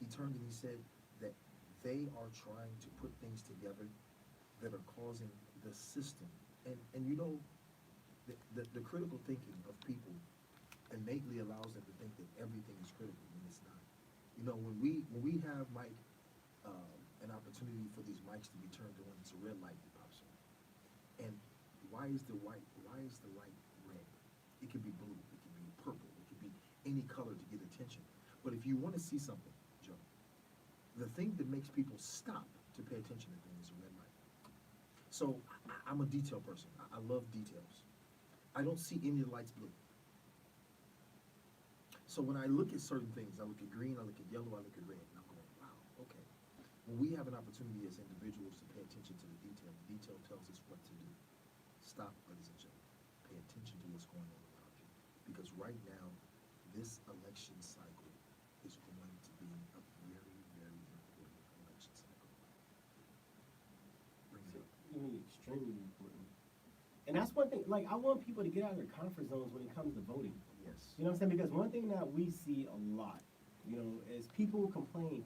He turned and he said that they are trying to put things together that are causing the system. And you know, the critical thinking of people innately allows them to think that everything is critical when it's not. You know, when we have Mike, an opportunity for these mics to be turned on, it's a red light that pops on. And why is the light red? It could be blue, it could be purple, it could be any color to get attention. But if you want to see something, Joe, the thing that makes people stop to pay attention to things is a red light. So I'm a detail person. I love details. I don't see any of the lights blue. So when I look at certain things, I look at green, I look at yellow, I look at red, and I'm going, wow, okay. When we have an opportunity as individuals to pay attention to the detail tells us what to do. Stop, ladies and gentlemen. Pay attention to what's going on around you. Because right now, this election cycle is going to be a very, very important election cycle. Bring it up. You mean extremely important. And that's one thing, like, I want people to get out of their comfort zones when it comes to voting. Yes. You know what I'm saying? Because one thing that we see a lot, you know, is people complain.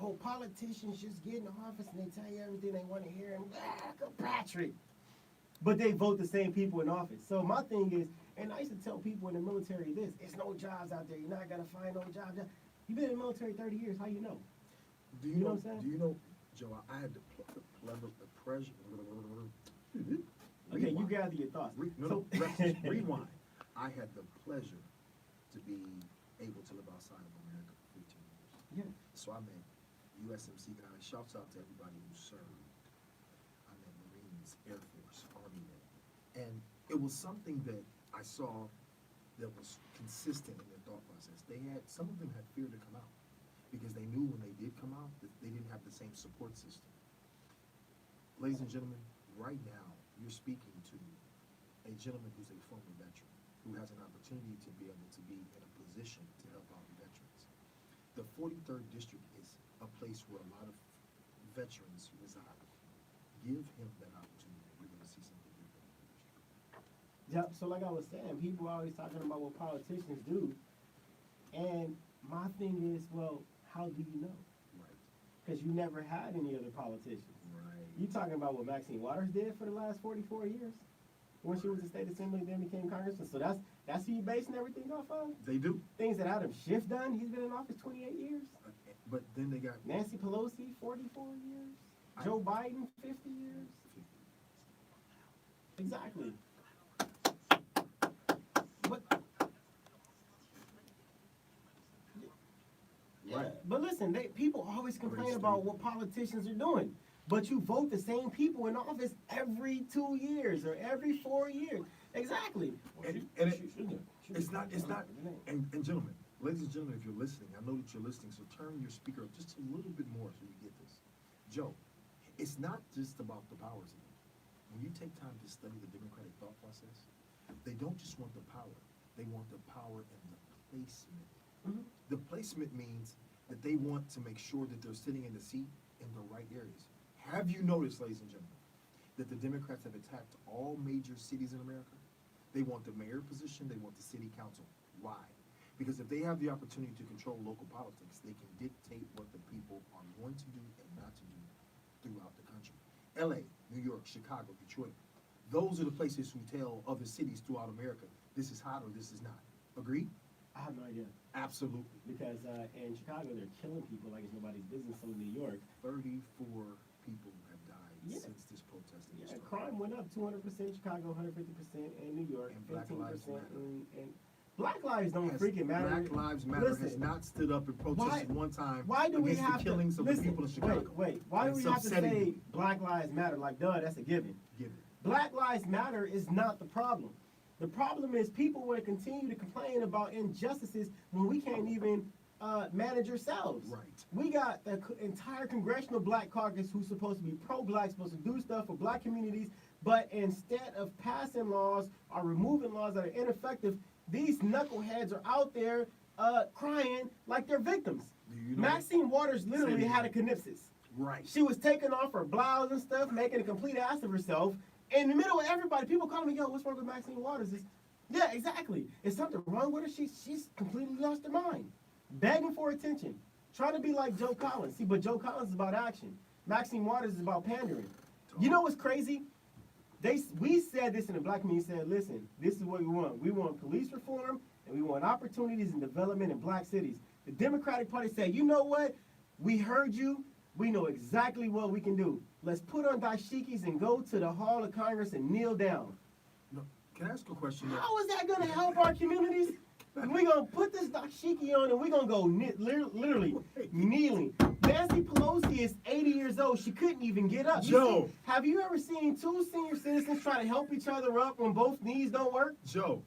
Oh, politicians just get in the office and they tell you everything they want to hear and Patrick. But they vote the same people in office. So my thing is, and I used to tell people in the military this, it's no jobs out there. You're not gonna find no jobs. You've been in the military 30 years, how you know? Do You know what I'm saying? Do you know, Joe, I had the pleasure. Okay, you gather your thoughts. Rewind. I had the pleasure to be able to live outside of America for 15 years. Yeah. So I met USMC guys. Shouts out to everybody who served. I met Marines, Air Force, Army men. And it was something that I saw that was consistent in their thought process. Some of them had fear to come out because they knew when they did come out that they didn't have the same support system. Ladies and gentlemen, right now, you're speaking to a gentleman who's a former veteran, who has an opportunity to be able to be in a position to help out veterans. The 43rd District is a place where a lot of veterans reside. Give him that opportunity. We're going to see something different in the district. Yeah, so like I was saying, people are always talking about what politicians do. And my thing is, well, how do you know? Right. Because you never had any other politicians. Right. You talking about what Maxine Waters did for the last 44 years? When she was in state assembly, then became congressman. So that's who you basing everything off of? They do. Things that Adam Schiff done, he's been in office 28 years. But then they got Nancy Pelosi, 44 years. Joe Biden, 50 years. Exactly. But Right. But listen, people always complain about what politicians are doing. But you vote the same people in office every 2 years or every 4 years. Exactly. It's not, and gentlemen, ladies and gentlemen, if you're listening, I know that you're listening, so turn your speaker up just a little bit more so you get this. Joe, it's not just about the powers of them. When you take time to study the democratic thought process, they don't just want the power, they want the power and the placement. Mhm. The placement means that they want to make sure that they're sitting in the seat in the right areas. Have you noticed, ladies and gentlemen, that the Democrats have attacked all major cities in America? They want the mayor position, they want the city council. Why? Because if they have the opportunity to control local politics, they can dictate what the people are going to do and not to do throughout the country. LA, New York, Chicago, Detroit, those are the places who tell other cities throughout America, this is hot or this is not. Agree? I have no idea. Absolutely. Because in Chicago, they're killing people like it's nobody's business. So in New York, 34 people have died Yeah. since this protesting yeah, started. crime went up 200% Chicago, 150% in New York, And Black Lives 15% Matter. in Black lives don't Has- freaking matter. Black Lives Matter has Listen, not stood up and protested one time why do we against have the killings to, of listen, the people of Chicago. Wait, why do It's we have to upsetting say me. Black lives matter? Like, duh, that's a given. Give it. Black lives matter is not the problem. The problem is people want to continue to complain about injustices when we can't even manage ourselves. Right. We got the entire congressional black caucus who's supposed to be pro-black, supposed to do stuff for black communities, but instead of passing laws or removing laws that are ineffective, these knuckleheads are out there crying like they're victims. Do you know Maxine Waters literally Say it had a again. connipsis. Right. She was taking off her blouse and stuff, making a complete ass of herself. In the middle of everybody, people calling me, yo, what's wrong with Maxine Waters? Yeah, exactly. Is something wrong with her? She's completely lost her mind. Begging for attention. Trying to be like Joe Collins. See, but Joe Collins is about action. Maxine Waters is about pandering. You know what's crazy? We said this in the black community, said, listen, this is what we want. We want police reform, and we want opportunities and development in black cities. The Democratic Party said, you know what? We heard you. We know exactly what we can do. Let's put on dashikis and go to the Hall of Congress and kneel down. No, can I ask a question? How is that going to help our communities? We're going to put this dashiki on and we're going to go literally kneeling. Nancy Pelosi is 80 years old. She couldn't even get up. Joe. Have you ever seen two senior citizens try to help each other up when both knees don't work? Joe,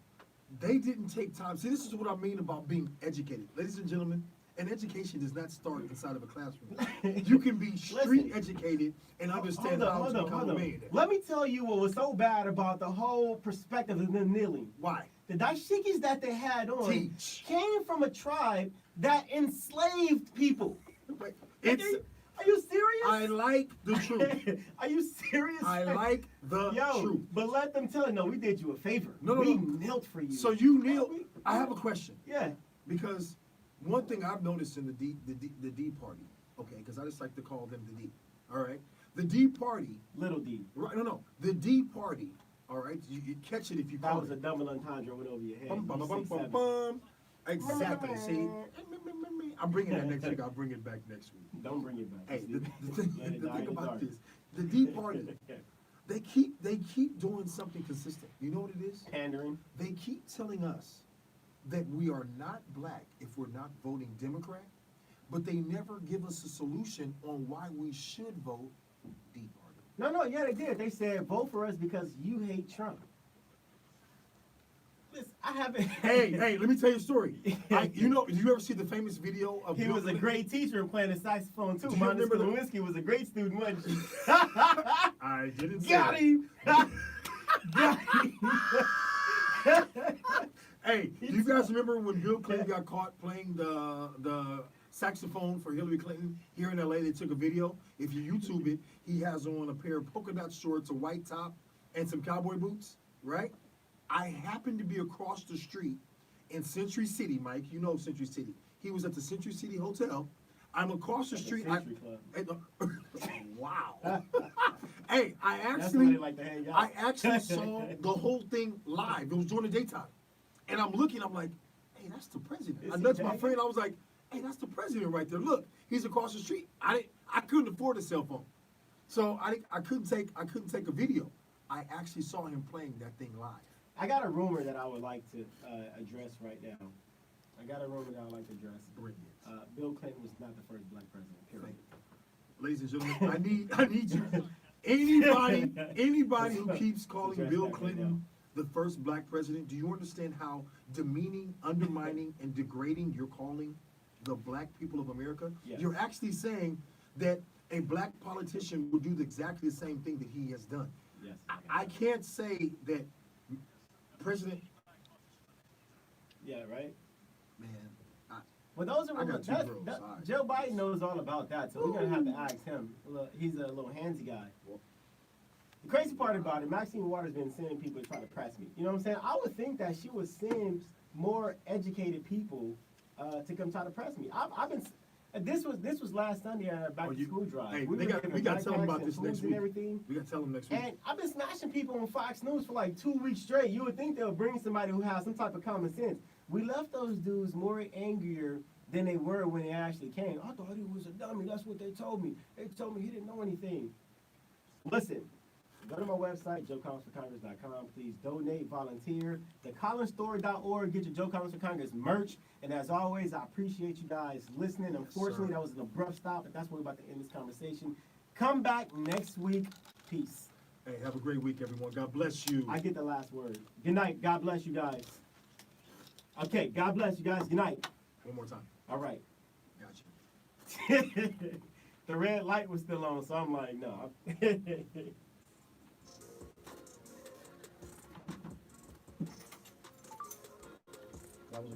they didn't take time. See, this is what I mean about being educated. Ladies and gentlemen, an education does not start inside of a classroom. You can be street educated and understand how to become a man. Let me tell you what was so bad about the whole perspective of them kneeling. Why? The dashikis that they had on Teach. came from a tribe that enslaved people. Wait, Are you serious? I like the truth. Are you serious? I like the truth. But let them tell it. No, we did you a favor. No, no, we no. knelt for you. So you kneel. I have a question. Yeah. Because one thing I've noticed in the D party, okay, because I just like to call them the D. All right, the D party. Little D. Right? No. The D party. All right, you catch it if you That call was a it. double entendre went over your head. Bum, bum, You bum, 6'7". bum, bum. Exactly. See, I'm bringing that next week. I'll bring it back next week. Don't bring it back. Hey, Let it the die thing in the about dark. this, the D party, they keep doing something consistent. You know what it is? Pandering. They keep telling us that we are not black if we're not voting Democrat, but they never give us a solution on why we should vote D party. No, yeah, they did. They said vote for us because you hate Trump. Listen, I haven't. Hey, let me tell you a story. Did you ever see the famous video of He Bill was a Clinton? great teacher and playing the saxophone too. Do you Monica remember Lewinsky was a great student, wasn't she? I didn't say Got that. him. Got him. Hey, do you guys remember when Bill Clinton got caught playing the saxophone for Hillary Clinton here in LA? They took a video. If you YouTube it, he has on a pair of polka dot shorts, a white top, and some cowboy boots, right? I happened to be across the street in Century City, Mike. You know Century City. He was at the Century City Hotel. I'm across the street. Century Club. Wow. Hey, I That's where they actually like to hang out. I actually saw the whole thing live. It was during the daytime. And I'm looking, I'm like, hey, that's the president. Is I he nudged my dead? friend, I was like, hey, that's the president right there. Look, he's across the street. I couldn't afford a cell phone. So I couldn't take a video. I actually saw him playing that thing live. I got a rumor that I would like to address right now. Bring it. Bill Clinton was not the first black president, period. Ladies and gentlemen, I need you. Anybody who keeps calling Address Bill that right Clinton the first black president, do you understand how demeaning, undermining, and degrading you're calling the black people of America? Yes. You're actually saying that a black politician would do exactly the same thing that he has done. Yes. I can't say that President. Yeah, right? Man, Well, those are I got two that's- girls, that- all right. Joe Biden knows all about that, so we're gonna have to ask him. Look, he's a little handsy guy. The crazy part about it, Maxine Waters been sending people to try to press me. You know what I'm saying? I would think that she would send more educated people to come try to press me. I've been. This was last Sunday at our back to school drive. Hey, We we were got giving to tell them backpacks about and this foods next and week. everything. We got to tell them next week. And I've been smashing people on Fox News for like 2 weeks straight. You would think they'll bring somebody who has some type of common sense. We left those dudes more angrier than they were when they actually came. I thought he was a dummy. That's what they told me. They told me he didn't know anything. Listen, go to my website, joecollinsforcongress.com. Please donate, volunteer. TheCollinsStore.org. Get your Joe Collins for Congress merch. And as always, I appreciate you guys listening. Unfortunately, that was an abrupt stop, but that's where we're about to end this conversation. Come back next week. Peace. Hey, have a great week, everyone. God bless you. I get the last word. Good night. God bless you guys. Okay, God bless you guys. Good night. One more time. All right. Got you. The red light was still on, so I'm like, no. That was